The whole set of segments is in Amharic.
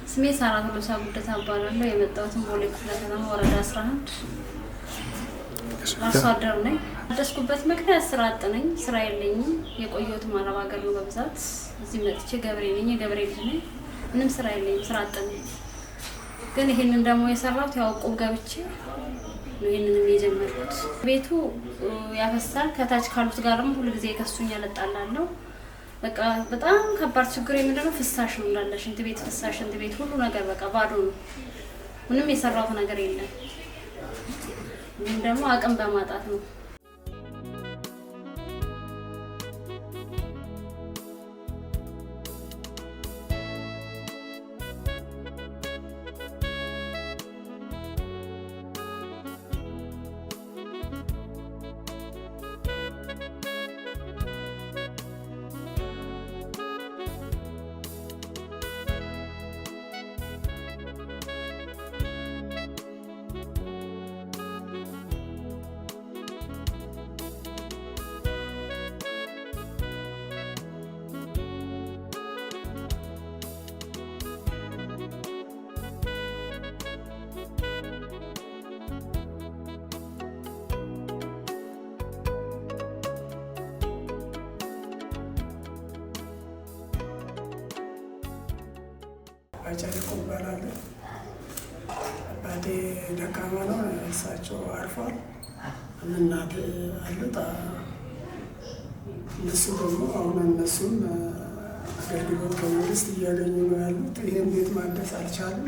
ስሜ ሳራ ቶሎሳ ጉደታ እባላለሁ። የመጣሁት ቦሌ ክፍለ ከተማ ወረዳ 11 አርሶ አደር ነኝ። አደስኩበት ምክንያት ስራ አጥ ነኝ፣ ስራ የለኝም። የቆየሁት አረብ ሀገር ነው በብዛት። እዚህ መጥቼ ገበሬ ነኝ፣ የገበሬ ልጅ ነኝ። ምንም ስራ የለኝም፣ ስራ አጥ ነኝ። ግን ይሄንን ደግሞ የሰራሁት ያው ቆብ ገብቼ ነው ይሄንን የጀመርኩት። ቤቱ ያፈሳል፣ ከታች ካሉት ጋርም ሁሉ ጊዜ ከሱኛል እጣላለሁ። በቃ በጣም ከባድ ችግር ምንድነው? ፍሳሽ ነው እንዳለ ሽንት ቤት ፍሳሽ፣ ሽንት ቤት ሁሉ ነገር በቃ ባዶ ነው። ምንም የሰራሁት ነገር የለም። ምን ደግሞ አቅም በማጣት ነው። አጨርቁ ይባላል። አባቴ ደካማ ነው፣ እሳቸው አርፏል። እናት አሉት። እነሱ ደግሞ አሁን እነሱም አገልግሎት ከመንግስት እያገኙ ነው ያሉት። ይህን ቤት ማደስ አልቻሉም።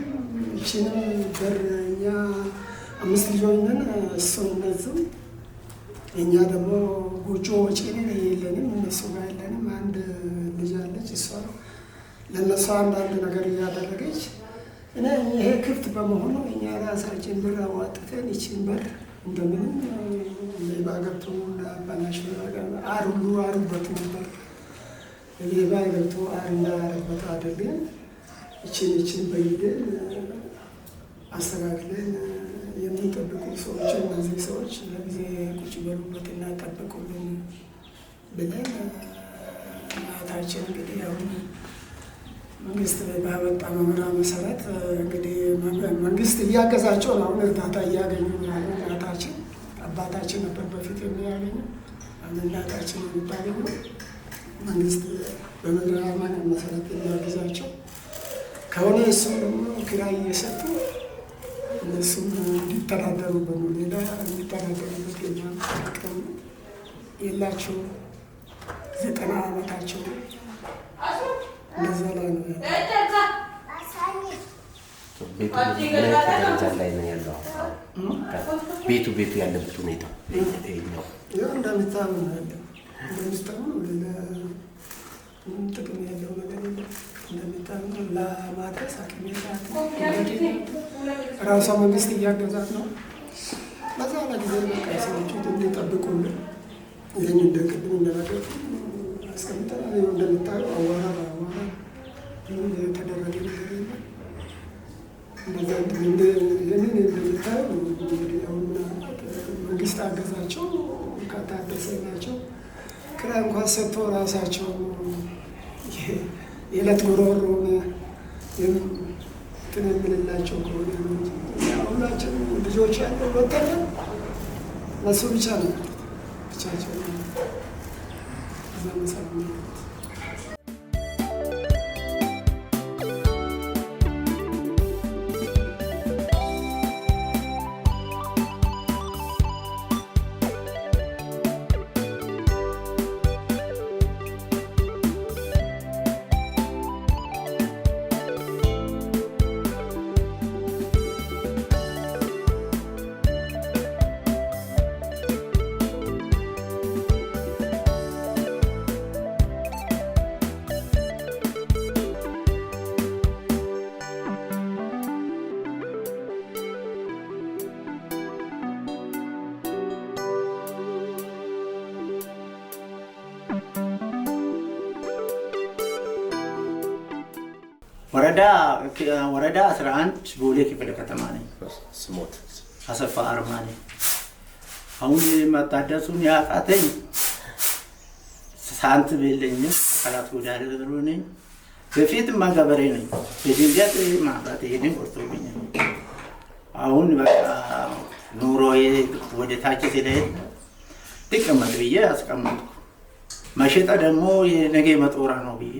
ይችንም በር እኛ 5 ልጆች ነን፣ እሱ እነዚህም እኛ ደግሞ ጎጆ ወጪ የለንም፣ እነሱ ጋር የለንም። አንድ ልጅ አለች፣ እሷ ለነሱ አንዳንድ ነገር እያደረገች እና ይሄ ክፍት በመሆኑ እኛ ራሳችን ብር አዋጥተን ይችን በር እንደምንም ሌባ ገብቶ ለአባናሽ አር ሁሉ አሩበት ነበር። ሌባ ገብቶ አር እንዳያረበት አድርገን ይችን በይደን አስተካክለን የሚጠብቁ ሰዎች እነዚህ ሰዎች ለጊዜ ቁጭ በሉበት እና ጠብቁልን ብለን እናታችን እንግዲህ አሁን መንግስት ባወጣ መመሪያ መሰረት እንግዲህ መንግስት እያገዛቸው ነው። አሁን እርዳታ እያገኙ ያሉ እናታችን አባታችን ነበር በፊት የሚያገኙ እናታችን የሚባለው መንግስት በመመሪያ መሰረት የሚያገዛቸው ከሆነ እሱም ደግሞ ኪራይ እየሰጡ እነሱም እንዲተዳደሩበት ነው። ሌላ የሚተዳደሩበት የላቸው 90 ዓመታቸው እንደዛ ላይ ነው። ደረጃ ላይ ነው ያለው ቤቱ ያለበት ሁኔታ ነው። እንደምታም ነው ያለው። እንደምታም ሌላ ጥቅም ያለው ነገር የለም። እንደምታም ለማድረስ አቅም የላት ራሷ መንግስት እያገዛት ነው። በዛ ለጊዜ በቃ ሰዎቹ እንዲጠብቁልን ይህን እንደቅድም እንደነገር አስቀምጠናል። እንደምታየው አዋራ በአዋራ የተደረገ ነገር የለም። ይህንን እንደምታየው እንግዲህ አሁን መንግስት አገዛቸው ካታደሰላቸው ክራይ እንኳን ሰጥቶ ራሳቸው የዕለት ጉሮሮን እንትን የምንላቸው ከሆነ ሁላችን ልጆች ያለው ወጠነ እነሱ ብቻ ነው ብቻቸው ወረዳ 11 ቦሌ ክፍለ ከተማ ነኝ። ስሞት አሰፋ አርማ ነኝ። አሁን ማጣደሱን ያቃተኝ ሳንቲም የለኝም። አካላት ጎዳና ነኝ። በፊትማ ገበሬ ነኝ። በድንገት ማብራት ይሄንን ቆርጦብኛል። አሁን በቃ ኑሮዬ ወደ ታች ሲለሄድ ትቀመጥ ብዬ አስቀመጥኩ። መሸጣ ደግሞ የነገ መጦራ ነው ብዬ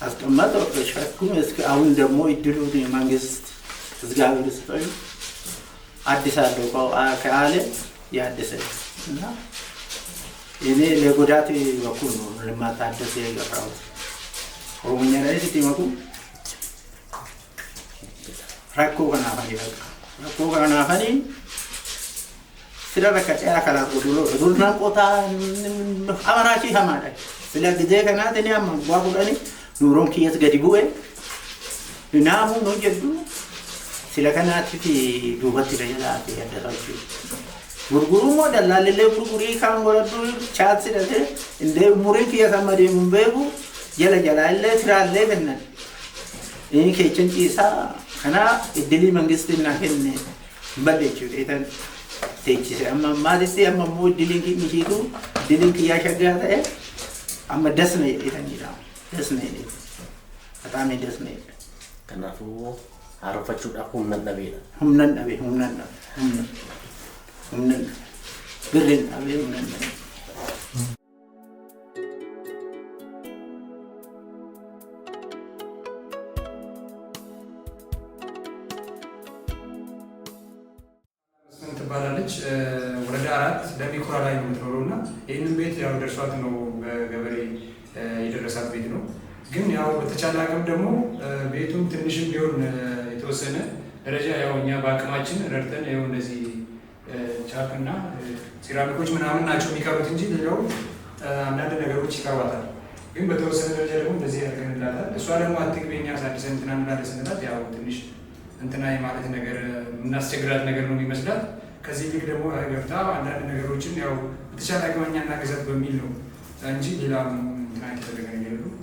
አስቀመጥ ሸጥኩኝ። እስከ አሁን ደግሞ እድሉን መንግስት እግዚአብሔር ስጠኝ አዲሳለሁ ከአለ ያድሰ እና እኔ ለጎዳት በኩል ነው ለማታደስ የገፋው ኦሮሞኛ ላይ ሲቲማኩ ራኮ ከናፋኒ ስለ በከጨራ ከላቆ ዱልና ቆታ አማራቺ ሀማዳ ስለ ጊዜ ከናት እኔ አማጓጉዳኒ ኑሮን ከየት ገዲቡኤ ናሙ ነው ጀዱ ስለ ከናት ፊ ዱበት ለያላት ያደረችው ጉርጉሩ ሞደላ ለለ ጉርጉሪ ካን ወረዱ ቻት ስለተ እንደ ሙሪክ የሰመደ ሙበቡ የለጀላለ ትራለ በነ ይሄ ከቸን ጪሳ ከና እድሊ መንግስትና ከነ በለች እተን ተቺ ማማዲስ ያመሙ እድሊን ከሚጂቱ እድሊን ያሸጋተ አመ ደስ ነው እተን ይላል ደስ ነው በጣም ደስ ነው ከናፉ አረፈቹ ዳኩም ነነቤ ሁነን ግርን አቤ ሁነን ትባላለች። ወረዳ 4 ለሚኩራ ላይ ነው የምትኖረው እና ይህንን ቤት ያው ደርሷት ነው በገበሬ የደረሳት ቤት ነው። ግን ያው በተቻለ አቅም ደግሞ ቤቱን ትንሽም ቢሆን የተወሰነ ደረጃ ያው እኛ በአቅማችን ረድተን ያው እንደዚህ ቻፕና ሴራሚኮች ምናምን ናቸው የሚቀሩት እንጂ ሌላው አንዳንድ ነገሮች ይቀርባታል። ግን በተወሰነ ደረጃ ደግሞ እንደዚህ ያደርገንላታል። እሷ ደግሞ አትግቤኛ ሳድሰን እንትና ምናምን ስንላት ያው ትንሽ እንትና የማለት ነገር እናስቸግራት ነገር ነው የሚመስላት። ከዚህ ልክ ደግሞ ገብታ አንዳንድ ነገሮችን ያው በተቻለ አቅም እኛ እናገዛት በሚል ነው እንጂ ሌላ እንትና የተደረገ ነገር የለም።